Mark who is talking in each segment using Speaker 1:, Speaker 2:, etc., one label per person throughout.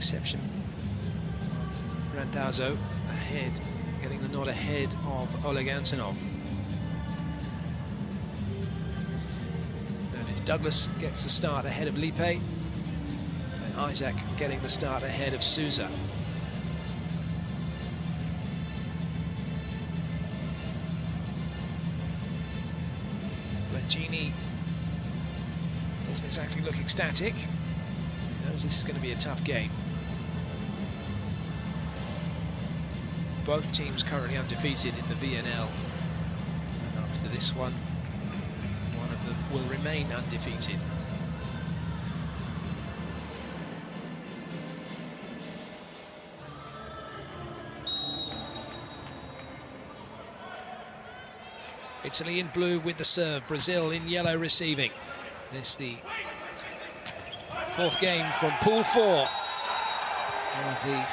Speaker 1: exception of Randazzo ahead, getting the nod ahead of Oleg Antonov. And it's Douglas gets the start ahead of Lipe, and Isaac getting the start ahead of Souza. Genie doesn't exactly look ecstatic. He knows this is going to be a tough game. Both teams currently undefeated in the VNL. And after this one of them will remain undefeated. Italy in blue with the serve, Brazil in yellow receiving. This the fourth game from Pool 4 of the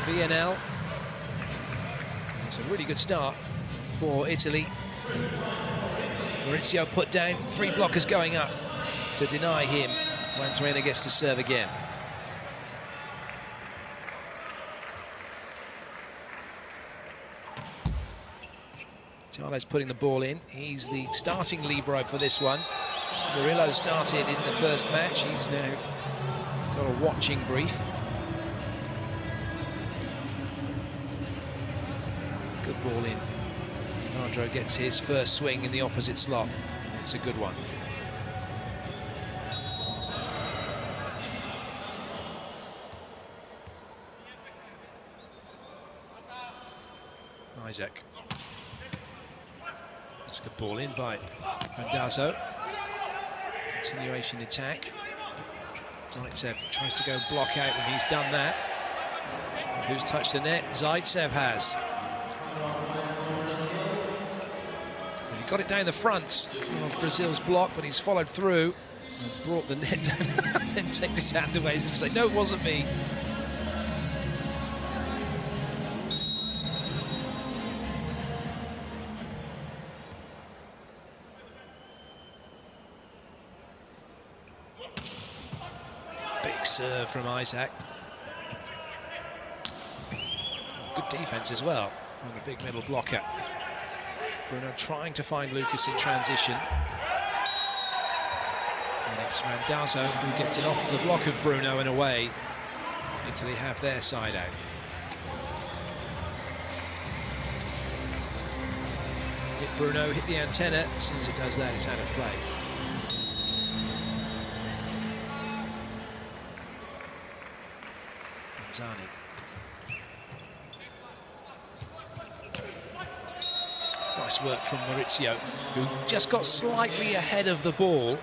Speaker 1: VNL. It's a really good start for Italy. Maurizio put down, 3 blockers going up to deny him. Mantuena gets to serve again. Tales putting the ball in. He's the starting libero for this one. Murillo started in the first match. He's now got a watching brief. Good ball in. Leandro gets his first swing in the opposite slot. It's a good one. Isaac. That's a good ball in by Randazzo. Continuation attack. Zaitsev tries to go block out, and he's done that. Who's touched the net? Zaitsev has. And he got it down the front of Brazil's block, but he's followed through and brought the net down and takes his hand away and say, no, it wasn't me. Serve from Isaac. Good defense as well from the big middle blocker. Bruno trying to find Lucas in transition. And it's Randazzo who gets it off the block of Bruno and away. Italy have their side out. Hit Bruno, hit the antenna. As soon as it does that, it's out of play. Zani. Nice work from Maurizio, who just got slightly ahead of the ball.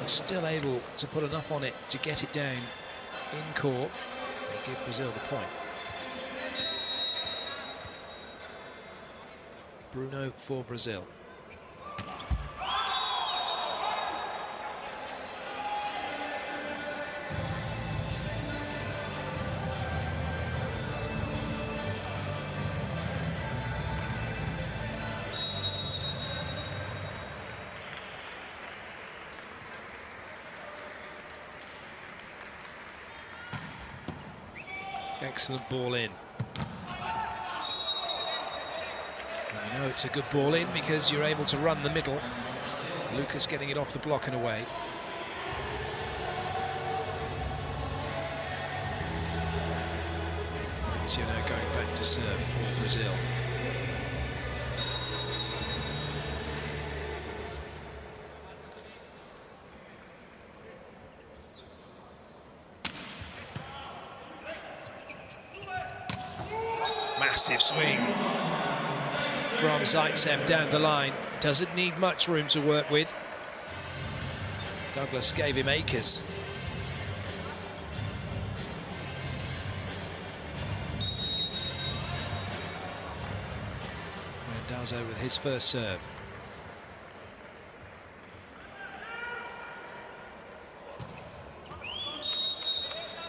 Speaker 1: Was still able to put enough on it to get it down in court and give Brazil the point. Bruno for Brazil. Excellent ball in. And you know it's a good ball in because you're able to run the middle. Lucas getting it off the block and away. So now going back to serve for Brazil. Massive swing from Zaitsev down the line. Doesn't need much room to work with. Douglas gave him acres. Randazzo with his first serve.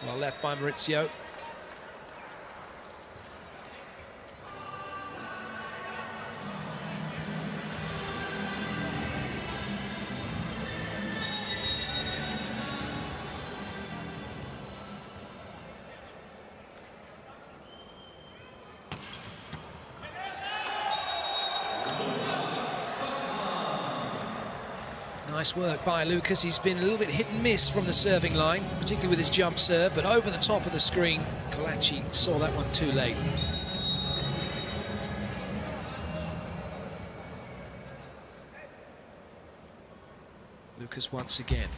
Speaker 1: Well left by Maurizio. Nice work by Lucas. He's been a little bit hit and miss from the serving line, particularly with his jump serve, but over the top of the screen, Colaci saw that one too late. Lucas once again.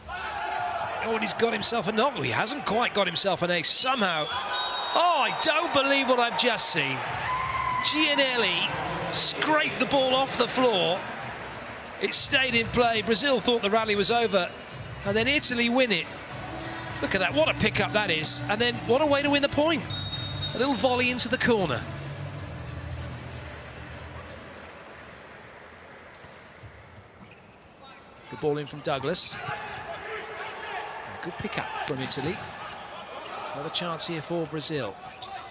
Speaker 1: Oh, and he's got himself a knock. He hasn't quite got himself an ace somehow. Oh, I don't believe what I've just seen. Gianelli scraped the ball off the floor. It stayed in play. Brazil thought the rally was over, and then Italy win it. Look at that, what a pickup that is. And then what a way to win the point. A little volley into the corner. Good ball in from Douglas. A good pickup from Italy. Another chance here for Brazil.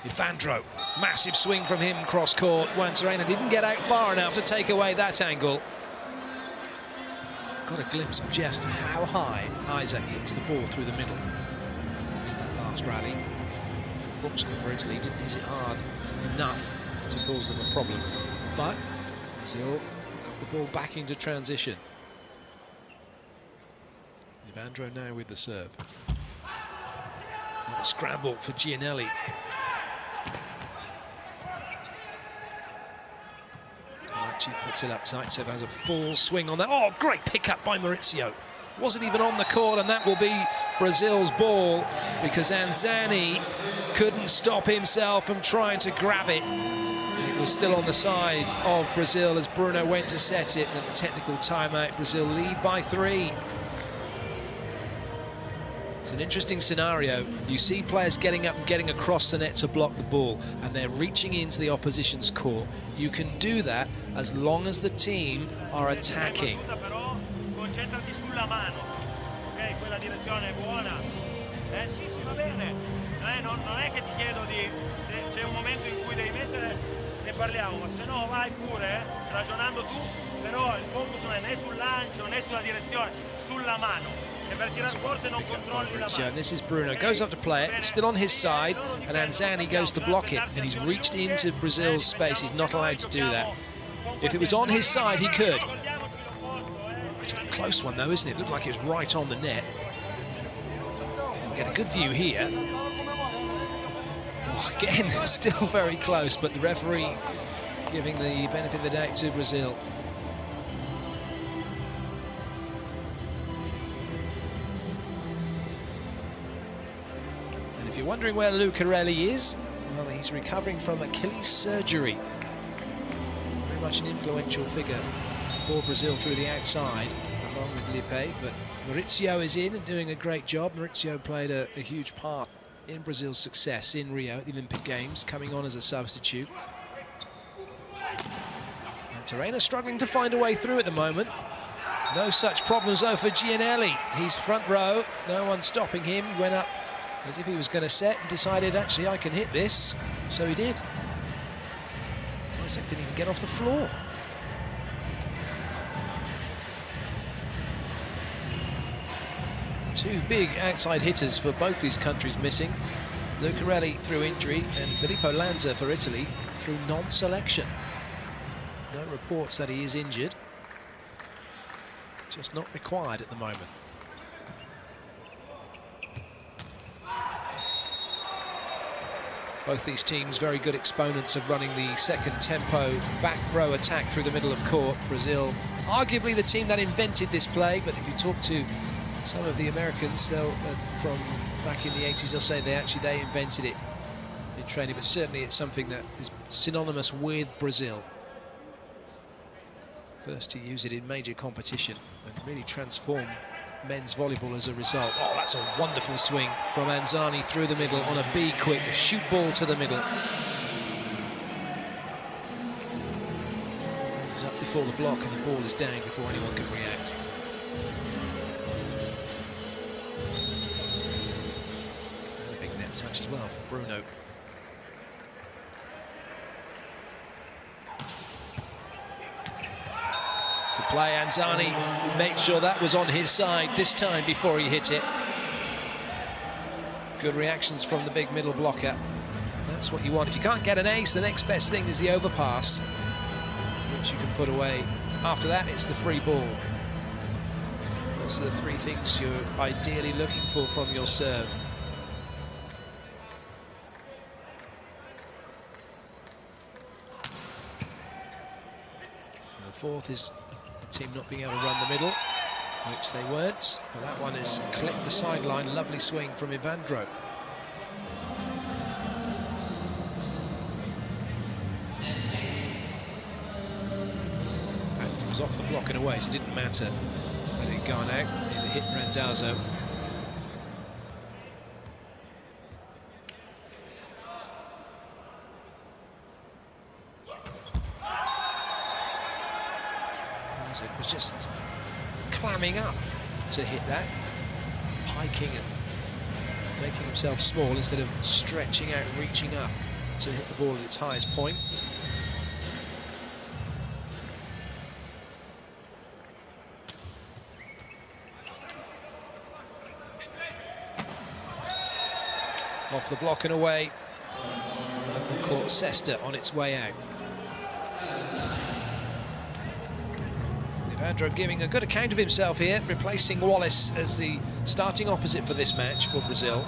Speaker 1: Evandro, massive swing from him cross court. Juan Terena didn't get out far enough to take away that angle. Got a glimpse of just how high Isaac hits the ball through the middle in that last rally. Fortunately for Italy, didn't hit it hard enough to cause them a problem. But Brazil got the ball back into transition. Evandro now with the serve. A scramble for Gianelli. Colaci puts it up. Zaitsev has a full swing on that. Oh, great pickup by Maurizio. Wasn't even on the court, and that will be Brazil's ball because Anzani couldn't stop himself from trying to grab it. It was still on the side of Brazil as Bruno went to set it, and at the technical timeout, Brazil lead by 3. It's an interesting scenario. You see players getting up and getting across the net to block the ball, and they're reaching into the opposition's court. You can do that as long as the team are attacking.
Speaker 2: Parliamo, ma se no vai pure ragionando tu, però il focus non è né sul lancio né sulla direzione, sulla mano. E per tirare forte non controlli la mano.
Speaker 1: And this is Bruno, goes up to play it, it's still on his side, and Anzani goes to block it, and he's reached into Brazil's space. He's not allowed to do that. If it was on his side, he could. It's a close one though, isn't it? It looked like it was right on the net. We'll get a good view here. Again, still very close, but the referee giving the benefit of the doubt to Brazil. And if you're wondering where Lucarelli is, well, he's recovering from Achilles surgery. Very much an influential figure for Brazil through the outside, along with Lipe, but Maurizio is in and doing a great job. Maurizio played a huge part in Brazil's success in Rio at the Olympic Games, coming on as a substitute. And Terena struggling to find a way through at the moment. No such problems though for Gianelli. He's front row, no one stopping him. He went up as if he was going to set and decided, actually, I can hit this. So he did. Isaac didn't even get off the floor. Two big outside hitters for both these countries missing. Lucarelli through injury and Filippo Lanza for Italy through non-selection. No reports that he is injured. Just not required at the moment. Both these teams very good exponents of running the second tempo back row attack through the middle of court. Brazil, arguably the team that invented this play, but if you talk to some of the Americans, they'll from back in the 80s, they'll say they invented it in training, but certainly it's something that is synonymous with Brazil. First to use it in major competition and really transform men's volleyball as a result. Oh, that's a wonderful swing from Anzani through the middle on a B quick, a shoot ball to the middle. It's up before the block and the ball is down before anyone can react. Touch as well for Bruno. To play, Anzani made sure that was on his side this time before he hit it. Good reactions from the big middle blocker. That's what you want. If you can't get an ace, the next best thing is the overpass, which you can put away. After that, it's the free ball. Those are the three things you're ideally looking for from your serve. And the fourth is the team not being able to run the middle, which they weren't. But that one is clipped the sideline. Lovely swing from Ivandro. And it was off the block in a way, so it didn't matter. Let it gone out. It hit Randazzo. It was just clamming up to hit that, hiking and making himself small instead of stretching out, reaching up to hit the ball at its highest point. Off the block and away. Caught Sesta on its way out. Ivandro giving a good account of himself here, replacing Wallace as the starting opposite for this match for Brazil.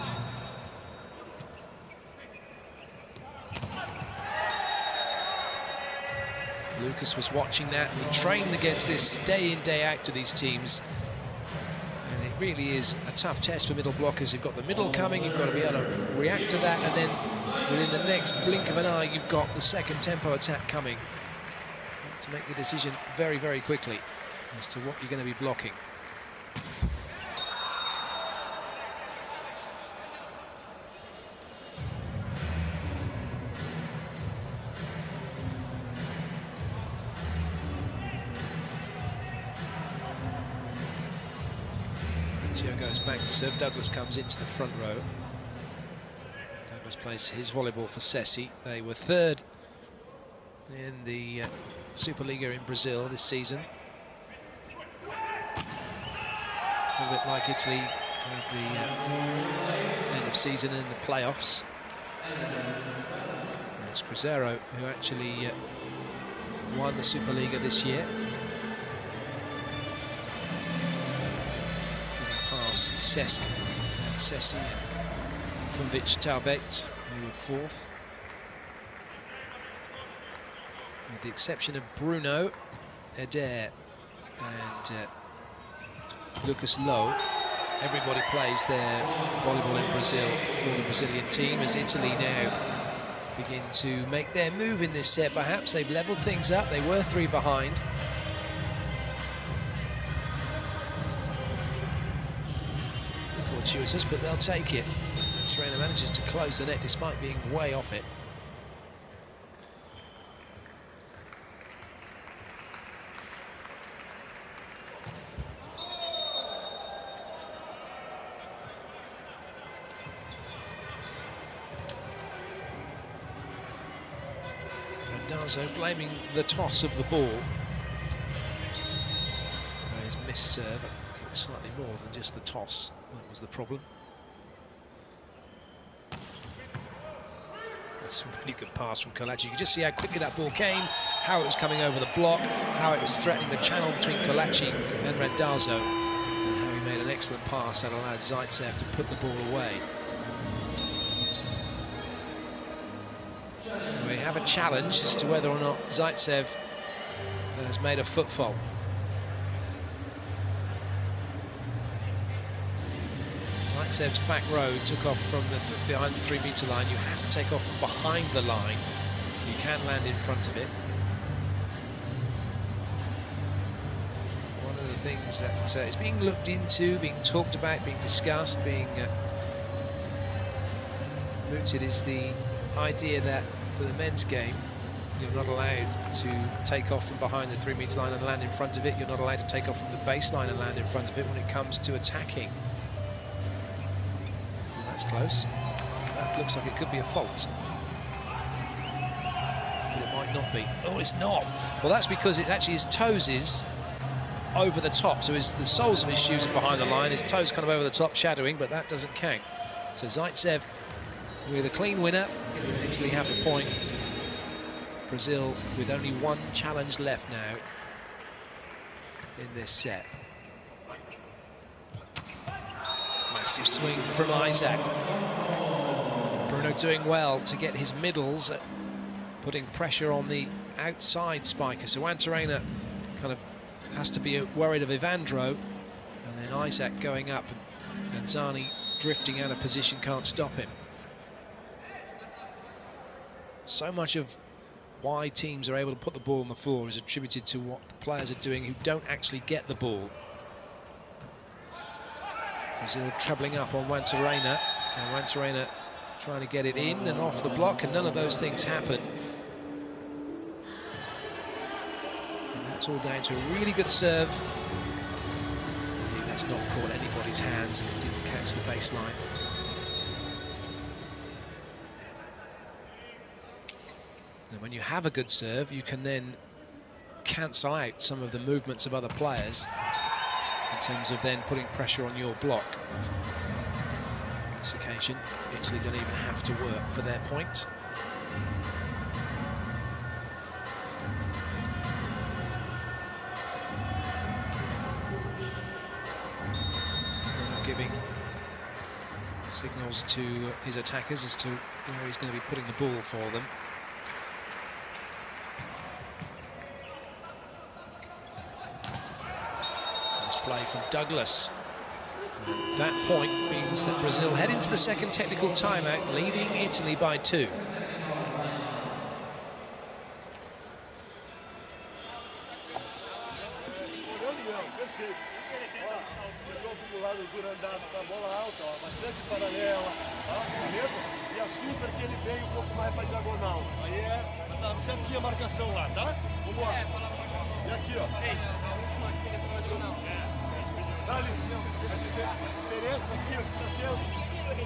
Speaker 1: Lucas was watching that. He trained against this day in, day out to these teams. And it really is a tough test for middle blockers. You've got the middle coming, you've got to be able to react to that, and then within the next blink of an eye, you've got the second tempo attack coming. You have to make the decision very, very quickly as to what you're going to be blocking. Tio goes back to serve. Douglas comes into the front row. Douglas plays his volleyball for Sessi. They were third in the Superliga in Brazil this season. A little bit like Italy at the end of season in the playoffs. And it's Cruzeiro who actually won the Superliga this year. Past Sesk and Sessi and Funvic Taubet, who were fourth. With the exception of Bruno, Eder and Lucas Lowe, everybody plays their volleyball in Brazil for the Brazilian team, as Italy now begin to make their move in this set. Perhaps they've levelled things up. They were 3 behind. Fortuitous, but they'll take it. Serena manages to close the net despite being way off it. Randazzo blaming the toss of the ball. His missed serve, I think slightly more than just the toss. That was the problem. That's a really good pass from Kolachi. You can just see how quickly that ball came, how it was coming over the block, how it was threatening the channel between Kolachi and Randazzo, and how he made an excellent pass that allowed Zaitsev to put the ball away. We have a challenge as to whether or not Zaitsev has made a foot fault. Zaitsev's back row took off from behind the 3-meter line. You have to take off from behind the line. You can land in front of it. One of the things that is being looked into, being talked about, being discussed, being mooted is the idea that for the men's game, you're not allowed to take off from behind the 3-meter line and land in front of it. You're not allowed to take off from the baseline and land in front of it when it comes to attacking. Close. That looks like it could be a fault, but it might not be. Oh, it's not. Well, that's because it's actually his toes is over the top, so the soles of his shoes are behind the line, his toes kind of over the top, shadowing, but that doesn't count. So Zaitsev with a clean winner. Italy have the point. Brazil with only one challenge left now in this set. defensive swing from Isaac. Bruno doing well to get his middles at putting pressure on the outside spiker. So Antarena kind of has to be worried of Evandro, and then Isaac going up, and Zani drifting out of position, can't stop him. So much of why teams are able to put the ball on the floor is attributed to what the players are doing who don't actually get the ball. Brazil trebling up on Wantarena, and Wantarena trying to get it in and off the block, and none of those things happened. And that's all down to a really good serve. Indeed, that's not caught anybody's hands, and it didn't catch the baseline. And when you have a good serve, you can then cancel out some of the movements of other players in terms of then putting pressure on your block. On this occasion, Italy don't even have to work for their point. Giving signals to his attackers as to where he's going to be putting the ball for them. Play from Douglas. And that point means that Brazil head into the second technical timeout, leading Italy by 2.
Speaker 3: Dá licença, a diferença aqui,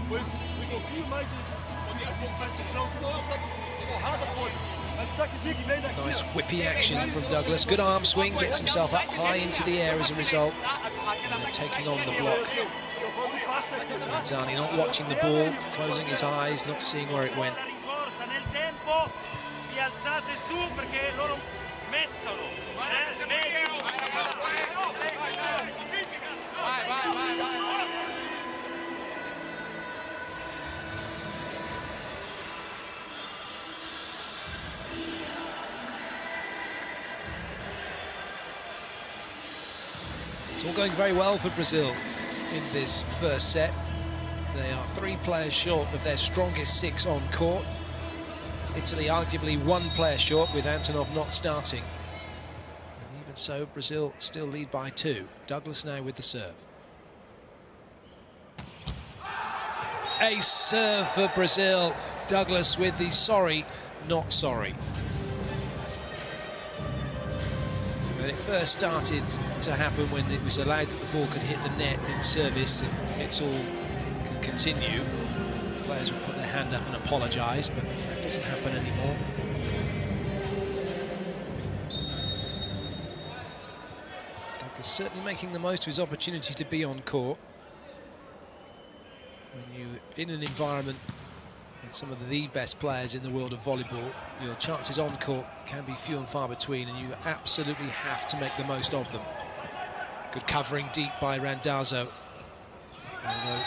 Speaker 3: foi um pouquinho mais de precisão, que não é um saque porrada, mas saquezinho que vem daqui.
Speaker 1: Nice whippy action from Douglas. Good arm swing, gets himself up high into the air as a result. And taking on the block. Zani not watching the ball, closing his eyes, not seeing where it went. It's all going very well for Brazil in this first set. They are 3 players short of their strongest 6 on court. Italy arguably 1 player short, with Antonov not starting. And even so, Brazil still lead by 2. Douglas now with the serve. Ace serve for Brazil. Douglas with the sorry, not sorry. When it first started to happen, when it was allowed that the ball could hit the net in service, and it's all can continue, players will put their hand up and apologise, but that doesn't happen anymore. Douglas certainly making the most of his opportunity to be on court. When you're in an environment with some of the best players in the world of volleyball, your chances on court can be few and far between, and you absolutely have to make the most of them. Good covering deep by Randazzo. Although,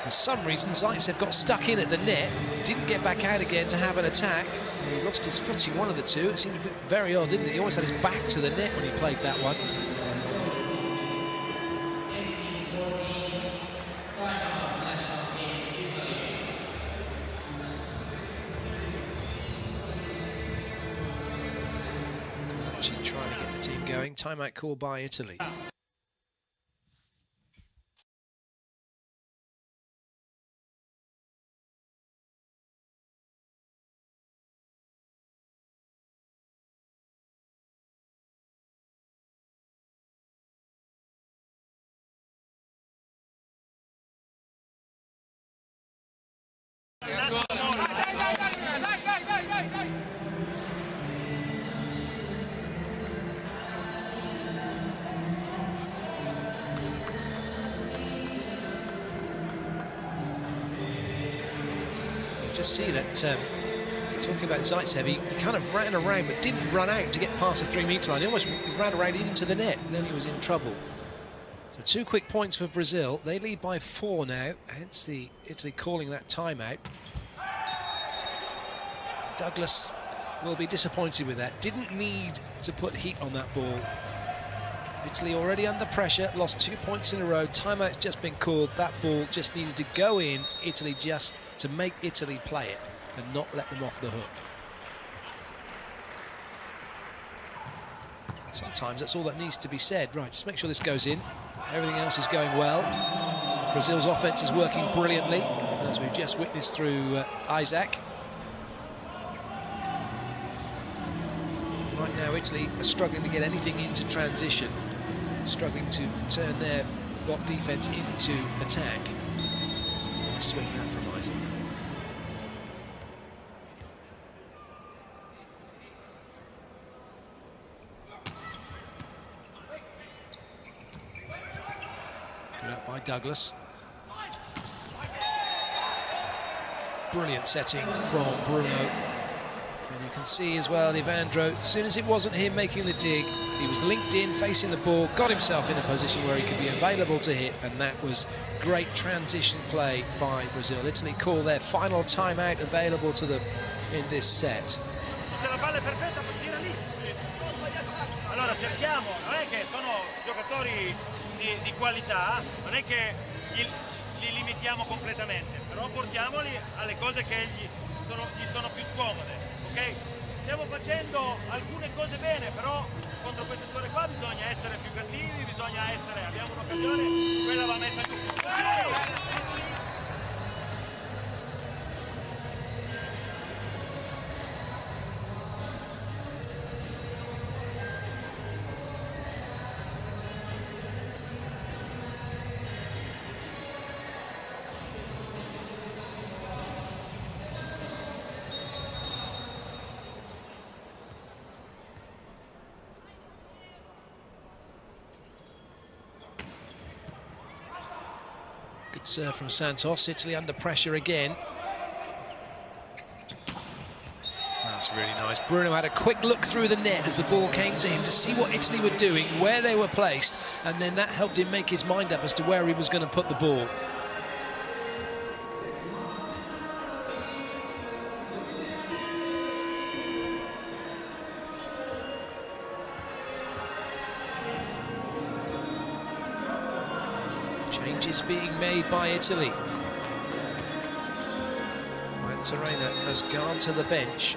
Speaker 1: for some reason, Zaitsev got stuck in at the net, didn't get back out again to have an attack. He lost his footing, one of the two. It seemed a bit very odd, didn't it? He always had his back to the net when he played that one. Trying to get the team going. Timeout call by Italy. Just see that, talking about Zaitsev, he kind of ran around but didn't run out to get past the 3-metre line. He almost ran around into the net, and then he was in trouble. So 2 quick points for Brazil. They lead by 4 now, hence the Italy calling that timeout. Douglas will be disappointed with that. Didn't need to put heat on that ball. Italy already under pressure, lost 2 points in a row. Timeout's just been called. That ball just needed to go in. Italy just to make Italy play it and not let them off the hook. Sometimes that's all that needs to be said. Right, just make sure this goes in. Everything else is going well. Brazil's offense is working brilliantly, as we've just witnessed through Isaac. Right now, Italy are struggling to get anything into transition, struggling to turn their block defence into attack. Swing that from Isaac. Good up by Douglas. Brilliant setting from Bruno. And you can see as well, Evandro, as soon as it wasn't him making the dig, he was linked in, facing the ball, got himself in a position where he could be available to hit, and that was great transition play by Brazil. Italy call their final timeout available to them in this set.
Speaker 2: Se la palla è perfetta, gira lì. Allora cerchiamo, non è che sono giocatori di qualità, non è che li limitiamo completamente, però portiamoli alle cose che gli sono più scomode. Ok? Stiamo facendo alcune cose bene, però contro queste squadre qua bisogna essere più cattivi, abbiamo un'occasione, quella va messa giù.
Speaker 1: Good serve from Santos. Italy under pressure again. That's really nice. Bruno had a quick look through the net as the ball came to him to see what Italy were doing, where they were placed, and then that helped him make his mind up as to where he was going to put the ball. Changes being made by Italy. Mantarena has gone to the bench.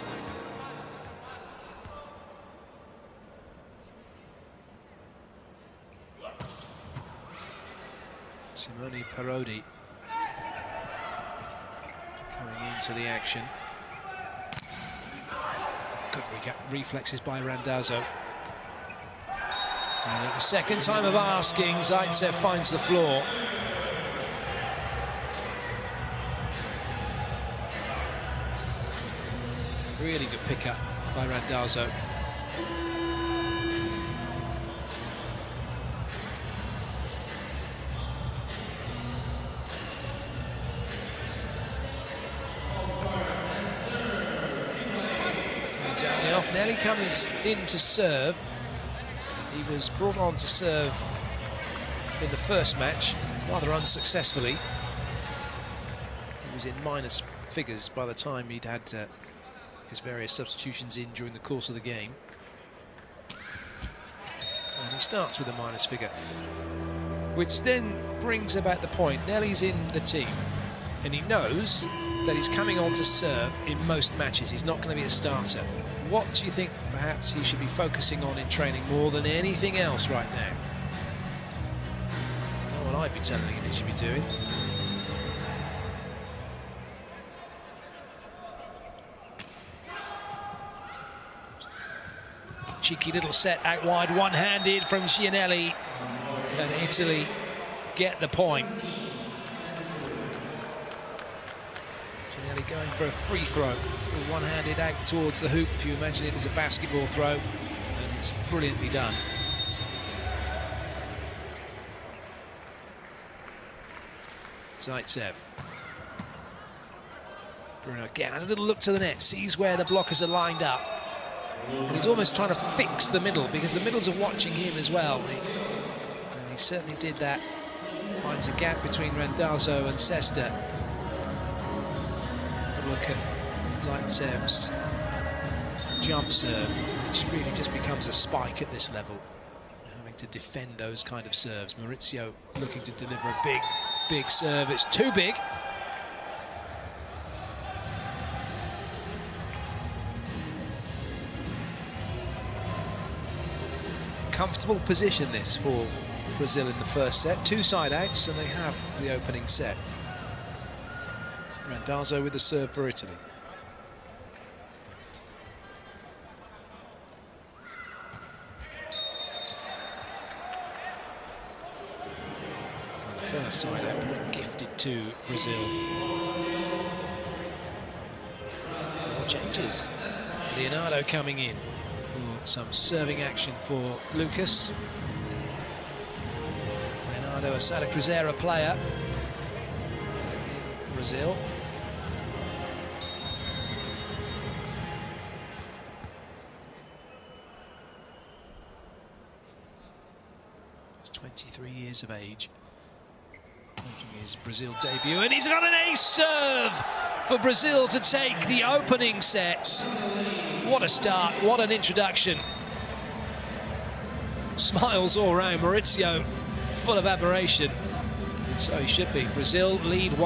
Speaker 1: Simone Parodi coming into the action. Good reflexes by Randazzo. And at the second time of asking, Zaitsev finds the floor. Really good pickup by Randazzo. Exactly off. Nelly comes in to serve. He was brought on to serve in the first match, rather unsuccessfully. He was in minus figures by the time he'd had his various substitutions in during the course of the game. And he starts with a minus figure, which then brings about the point. Nelly's in the team, and he knows that he's coming on to serve in most matches. He's not going to be a starter. What do you think perhaps he should be focusing on in training more than anything else right now? Well, what I'd be telling him he should be doing. Cheeky little set out wide, one-handed from Gianelli, and Italy get the point. Gianelli going for a free throw, one-handed out towards the hoop, if you imagine it as a basketball throw, and it's brilliantly done. Zaitsev. Bruno again has a little look to the net, sees where the blockers are lined up, and he's almost trying to fix the middle because the middles are watching him as well. And he certainly did that. Finds a gap between Randazzo and Sesta. Look at Zaintsev's jump serve, which really just becomes a spike at this level. Having to defend those kind of serves. Maurizio looking to deliver a big, big serve. It's too big. Comfortable position this for Brazil in the first set. 2 side outs, and they have the opening set. Randazzo with the serve for Italy. And the first side out point gifted to Brazil. More changes. Leonardo coming in for some serving action for Lucas. Leonardo, a Santa Cruzera player in Brazil. He's 23 years of age, making his Brazil debut, and he's got an ace serve for Brazil to take the opening set. What a start, what an introduction. Smiles all around. Maurizio full of admiration, and so he should be. Brazil lead 1.